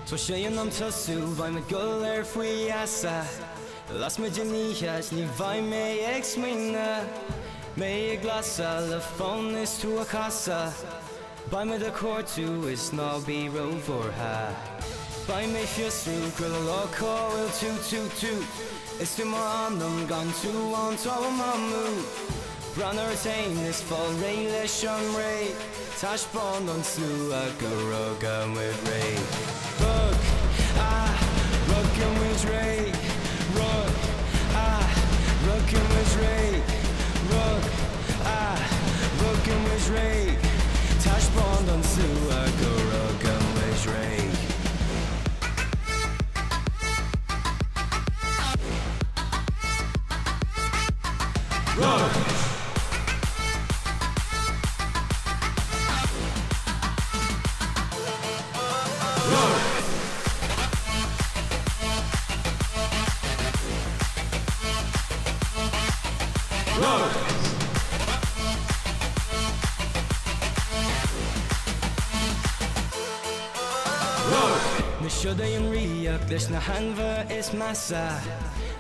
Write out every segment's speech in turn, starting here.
So sé an am tasú bhaim me go faoi asa. Las me genias ní bhaim mé ag smaoine. Mé ag glasa le fón is tú a casa. Bhaim me de cuartú is ná bíró vortha. Bhaim mé fiosrú cruil lá cáil tú. Is tú mar annam gan tú an tá mamú. Brannar tain is fáil ré leis an ré. Taisbán an slú a go rugam with ré. Rug, rugam with ré. Rug, rugam with ré. Rug, rugam with ré. Taisbán an slú a go rugam with ré. Rug! Na siúd é an riach leis na hanmha is massa.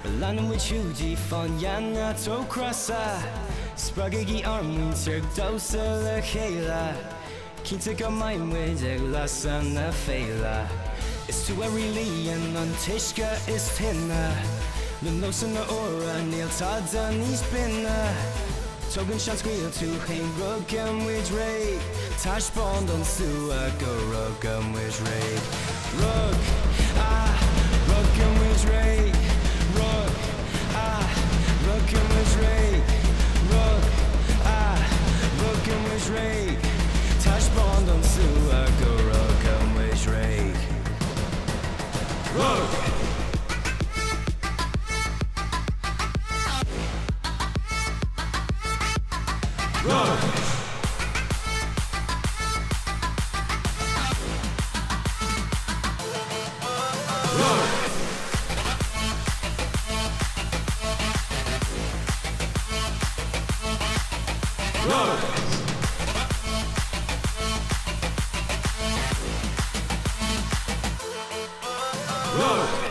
Belanam with Chuji fan Yana to crassa. Spragigi armwinter dosa le chéile. Cínta go maimmuid ag lasan na féile. Is tú a rilíon an tuisce is tinna. Na nósan na óra níl tada níos binna. Tugann sean scaoil tú hain rugam with ré. Taisbán an slú a go rugam with ré. Rug, rugam with ré. Rug, rugam with ré. Rug, rugam with ré. Taisbán an slú a go rugam with ré. Rug! Rug! Rug!